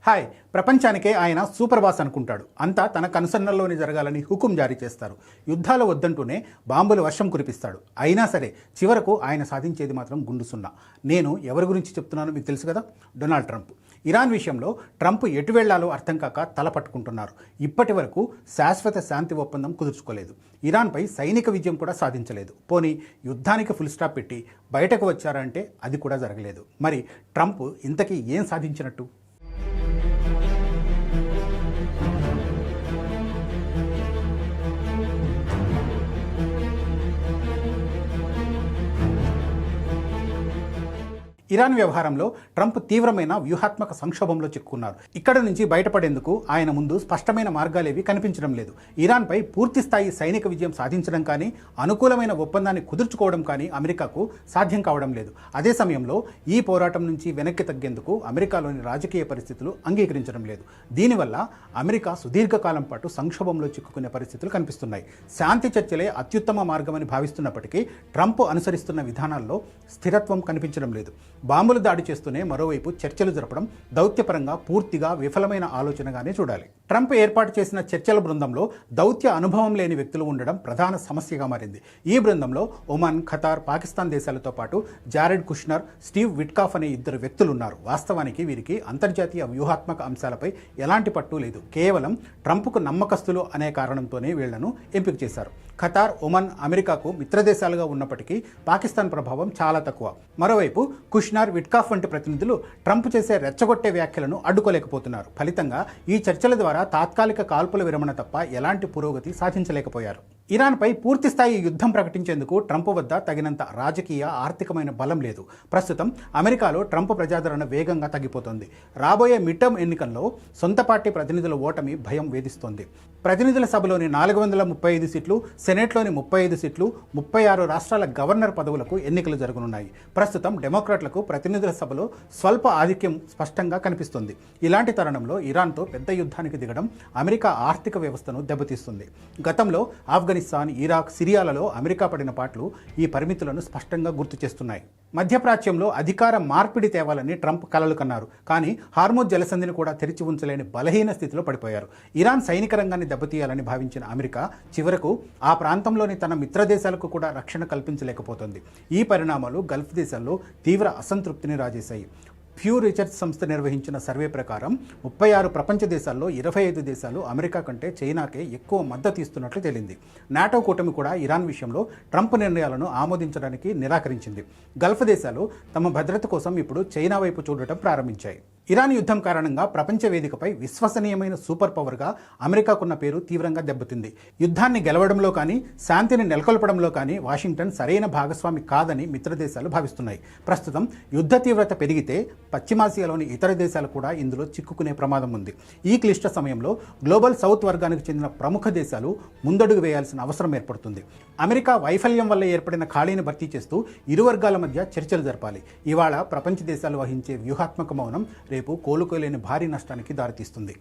Hi ప్రపంచానికే ఆయన super boss అనుకుంటాడు. అంతా తన కనుసన్నల్లోనే జరగాలని హుకుం జారీ చేస్తారు. యుద్ధాలు వద్దంటూనే బాంబుల వర్షం కురిపిస్తాడు. అయినా సరే చివరకు ఆయన సాధించేది మాత్రం గుండు సున్నా. నేను ఎవరి గురించి చెప్తున్నానో మీకు తెలుసు కదా, డొనాల్డ్ ట్రంప్. ఇరాన్ విషయంలో ట్రంప్ ఎటు వెళ్లాలో అర్థం కాక తల పట్టుకుంటున్నారు. ఇప్పటి వరకు శాశ్వత శాంతి ఒప్పందం కుదుర్చుకోలేదు. ఇరాన్పై సైనిక విజయం కూడా సాధించలేదు. పోనీ యుద్ధానికి ఫుల్ స్టాప్ పెట్టి బయటకు వచ్చారంటే అది కూడా జరగలేదు. మరి ట్రంప్ ఇంతకీ ఏం సాధించినట్టు? ఇరాన్ వ్యవహారంలో ట్రంప్ తీవ్రమైన వ్యూహాత్మక సంక్షోభంలో చిక్కుకున్నారు. ఇక్కడ నుంచి బయటపడేందుకు ఆయన ముందు స్పష్టమైన మార్గాలేవి కనిపించడం లేదు. ఇరాన్పై పూర్తి స్థాయి సైనిక విజయం సాధించడం కానీ, అనుకూలమైన ఒప్పందాన్ని కుదుర్చుకోవడం కానీ అమెరికాకు సాధ్యం కావడం లేదు. అదే సమయంలో ఈ పోరాటం నుంచి వెనక్కి తగ్గేందుకు అమెరికాలోని రాజకీయ పరిస్థితులు అంగీకరించడం లేదు. దీనివల్ల అమెరికా సుదీర్ఘకాలం పాటు సంక్షోభంలో చిక్కుకునే పరిస్థితులు కనిపిస్తున్నాయి. శాంతి చర్చలే అత్యుత్తమ మార్గమని భావిస్తున్నప్పటికీ ట్రంప్ అనుసరిస్తున్న విధానాల్లో స్థిరత్వం కనిపించడం లేదు. బాంబులు దాడి చేస్తూనే మరోవైపు చర్చలు జరపడం దౌత్యపరంగా పూర్తిగా విఫలమైన ఆలోచనగానే చూడాలి. ట్రంప్ ఏర్పాటు చేసిన చర్చల బృందంలో దౌత్య అనుభవం లేని వ్యక్తులు ఉండడం ప్రధాన సమస్యగా మారింది. ఈ బృందంలో ఒమన్, ఖతార్, పాకిస్తాన్ దేశాలతో పాటు జారెడ్ కుష్నర్, స్టీవ్ విట్కాఫ్ అనే ఇద్దరు వ్యక్తులు ఉన్నారు. వాస్తవానికి వీరికి అంతర్జాతీయ వ్యూహాత్మక అంశాలపై ఎలాంటి పట్టు లేదు. కేవలం ట్రంప్కు నమ్మకస్తులు అనే కారణంతోనే వీళ్లను ఎంపిక చేశారు. ఖతార్, ఒమన్ అమెరికాకు మిత్రదేశాలుగా ఉన్నప్పటికీ పాకిస్తాన్ ప్రభావం చాలా తక్కువ. మరోవైపు కుష్నర్, విట్కాఫ్ వంటి ప్రతినిధులు ట్రంప్ చేసే రెచ్చగొట్టే వ్యాఖ్యలను అడ్డుకోలేకపోతున్నారు. ఫలితంగా ఈ చర్చల ద్వారా తాత్కాలిక కాల్పుల విరమణ తప్ప ఎలాంటి పురోగతి సాధించలేకపోయారు. ఇరాన్పై పూర్తిస్థాయి యుద్ధం ప్రకటించేందుకు ట్రంప్ వద్ద తగినంత రాజకీయ, ఆర్థికమైన బలం లేదు. ప్రస్తుతం అమెరికాలో ట్రంప్ ప్రజాదరణ వేగంగా తగ్గిపోతోంది. రాబోయే మిడ్ టర్మ్ ఎన్నికల్లో సొంత పార్టీ ప్రతినిధుల ఓటమి భయం వేధిస్తోంది. ప్రతినిధుల సభలోని 435 సీట్లు, సెనెట్లోని 35 సీట్లు, 36 రాష్ట్రాల గవర్నర్ పదవులకు ఎన్నికలు జరగనున్నాయి. ప్రస్తుతం డెమోక్రాట్లకు ప్రతినిధుల సభలో స్వల్ప ఆధిక్యం స్పష్టంగా కనిపిస్తుంది. ఇలాంటి తరుణంలో ఇరాన్తో పెద్ద యుద్ధానికి దిగడం అమెరికా ఆర్థిక వ్యవస్థను దెబ్బతీస్తుంది. గతంలో ఆఫ్ఘనిస్తాన్, ఇరాక్, సిరియాలలో అమెరికా పడిన పాట్లు ఈ పరిమితులను స్పష్టంగా గుర్తు చేస్తున్నాయి. మధ్యప్రాచ్యంలో అధికార మార్పిడి తేవాలని ట్రంప్ కలలు కన్నారు. కానీ హార్మోజ్ జలసంధిని కూడా తెరిచి ఉంచలేని బలహీన స్థితిలో పడిపోయారు. ఇరాన్ సైనిక రంగాన్ని దెబ్బతీయాలని భావించిన అమెరికా చివరకు ఆ ప్రాంతంలోని తన మిత్రదేశాలకు కూడా రక్షణ కల్పించలేకపోతుంది. ఈ పరిణామాలు గల్ఫ్ దేశాల్లో తీవ్ర అసంతృప్తిని రాజేశాయి. ప్యూ రీసెర్చ్ సంస్థ నిర్వహించిన సర్వే ప్రకారం 36 ప్రపంచ దేశాల్లో 25 దేశాలు అమెరికా కంటే చైనాకే ఎక్కువ మద్దతు ఇస్తున్నట్లు తేలింది. నాటో కూటమి కూడా ఇరాన్ విషయంలో ట్రంప్ నిర్ణయాలను ఆమోదించడానికి నిరాకరించింది. గల్ఫ్ దేశాలు తమ భద్రత కోసం ఇప్పుడు చైనా వైపు చూడటం ప్రారంభించాయి. ఇరాన్ యుద్ధం కారణంగా ప్రపంచ వేదికపై విశ్వసనీయమైన సూపర్ పవర్గా అమెరికాకున్న పేరు తీవ్రంగా దెబ్బతింది. యుద్ధాన్ని గెలవడంలో కానీ, శాంతిని నెలకొల్పడంలో కానీ వాషింగ్టన్ సరైన భాగస్వామి కాదని మిత్రదేశాలు భావిస్తున్నాయి. ప్రస్తుతం యుద్ధ తీవ్రత పెరిగితే పశ్చిమాసియాలోని ఇతర దేశాలు కూడా ఇందులో చిక్కుకునే ప్రమాదం ఉంది. ఈ క్లిష్ట సమయంలో గ్లోబల్ సౌత్ వర్గానికి చెందిన ప్రముఖ దేశాలు ముందడుగు వేయాల్సిన అవసరం ఏర్పడుతుంది. అమెరికా వైఫల్యం వల్ల ఏర్పడిన ఖాళీని భర్తీ చేస్తూ ఇరు వర్గాల మధ్య చర్చలు జరపాలి. ఇవాళ ప్రపంచ దేశాలు వహించే వ్యూహాత్మక మౌనం రేపు కోలుకోలేని భారీ నష్టానికి దారితీస్తుంది.